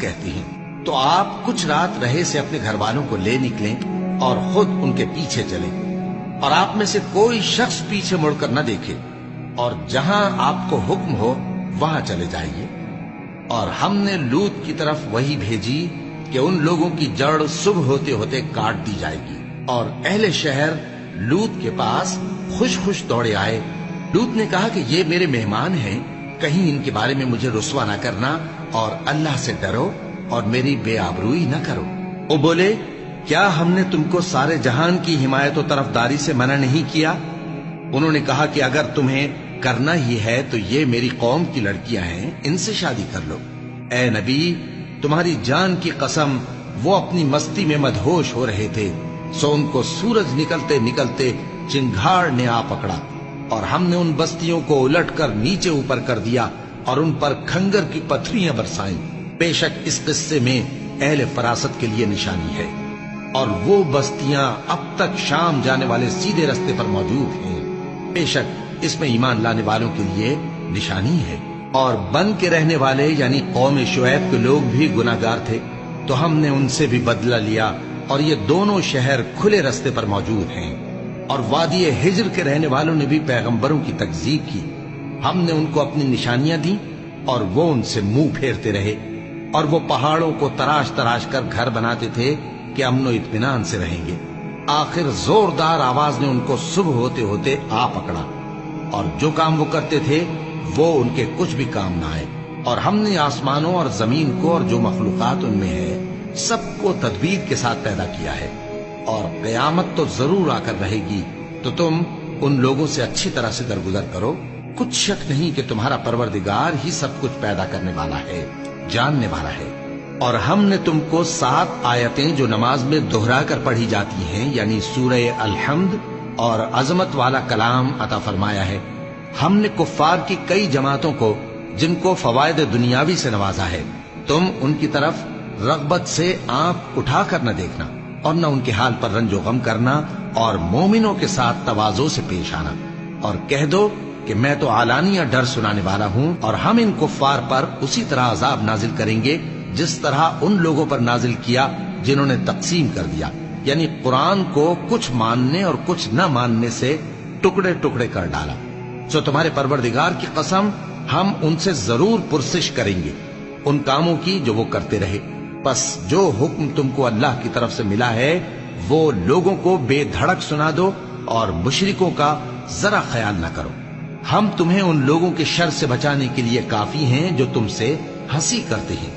کہتی ہیں۔ تو آپ کچھ رات رہے سے اپنے گھر والوں کو لے نکلیں اور خود ان کے پیچھے چلیں، اور آپ میں سے کوئی شخص پیچھے مڑ کر نہ دیکھے، اور جہاں آپ کو حکم ہو وہاں چلے جائیے۔ اور ہم نے لوط کی طرف وہی بھیجی کہ ان لوگوں کی جڑ صبح ہوتے ہوتے کاٹ دی جائے گی۔ اور اہل شہر لوط کے پاس خوش خوش دوڑے آئے۔ لوط نے کہا کہ یہ میرے مہمان ہیں، کہیں ان کے بارے میں مجھے رسوا نہ کرنا، اور اللہ سے ڈرو اور میری بے آبروئی نہ کرو۔ وہ بولے، کیا ہم نے تم کو سارے جہان کی حمایت و طرفداری سے منع نہیں کیا؟ انہوں نے کہا کہ اگر تمہیں کرنا ہی ہے تو یہ میری قوم کی لڑکیاں ہیں، ان سے شادی کر لو۔ اے نبی، تمہاری جان کی قسم، وہ اپنی مستی میں مدہوش ہو رہے تھے، سو ان کو سورج نکلتے نکلتے چنگھاڑ نے آ پکڑا، اور ہم نے ان بستیوں کو الٹ کر نیچے اوپر کر دیا اور ان پر کھنگر کی پتھریاں برسائیں۔ بے شک اس قصے میں اہل فراست کے لیے نشانی ہے، اور وہ بستیاں اب تک شام جانے والے سیدھے رستے پر موجود ہیں۔ بے شک اس میں ایمان لانے والوں کے لیے نشانی ہے۔ اور بن کے رہنے والے یعنی قوم شعیب کے لوگ بھی گناہگار تھے، تو ہم نے ان سے بھی بدلہ لیا، اور یہ دونوں شہر کھلے رستے پر موجود ہیں۔ اور وادی ہجر کے رہنے والوں نے بھی پیغمبروں کی تکذیب کی، ہم نے ان کو اپنی نشانیاں دی اور وہ ان سے منہ پھیرتے رہے، اور وہ پہاڑوں کو تراش تراش کر گھر بناتے تھے کہ امن و اطمینان سے رہیں گے۔ آخر زوردار آواز نے ان کو صبح ہوتے ہوتے آ پکڑا، اور جو کام وہ کرتے تھے وہ ان کے کچھ بھی کام نہ آئے۔ اور ہم نے آسمانوں اور زمین کو اور جو مخلوقات ان میں ہے سب کو تدبیر کے ساتھ پیدا کیا ہے، اور قیامت تو ضرور آ کر رہے گی، تو تم ان لوگوں سے اچھی طرح سے درگزر کرو۔ کچھ شک نہیں کہ تمہارا پروردگار ہی سب کچھ پیدا کرنے والا ہے، جاننے والا ہے۔ اور ہم نے تم کو 7 آیتیں جو نماز میں دہرا کر پڑھی جاتی ہیں، یعنی سورہ الحمد اور عظمت والا کلام عطا فرمایا ہے۔ ہم نے کفار کی کئی جماعتوں کو جن کو فوائد دنیاوی سے نوازا ہے، تم ان کی طرف رغبت سے آنکھ اٹھا کر نہ دیکھنا، اور نہ ان کے حال پر رنج و غم کرنا، اور مومنوں کے ساتھ تواضع سے پیش آنا، اور کہہ دو کہ میں تو علانیہ ڈر سنانے والا ہوں، اور ہم ان کفار پر اسی طرح عذاب نازل کریں گے جس طرح ان لوگوں پر نازل کیا جنہوں نے تقسیم کر دیا، یعنی قرآن کو کچھ ماننے اور کچھ نہ ماننے سے ٹکڑے ٹکڑے کر ڈالا۔ سو تمہارے پروردگار کی قسم، ہم ان سے ضرور پرسش کریں گے ان کاموں کی جو وہ کرتے رہے۔ پس جو حکم تم کو اللہ کی طرف سے ملا ہے وہ لوگوں کو بے دھڑک سنا دو، اور مشرکوں کا ذرا خیال نہ کرو۔ ہم تمہیں ان لوگوں کے شر سے بچانے کے لیے کافی ہیں جو تم سے ہنسی کرتے ہیں۔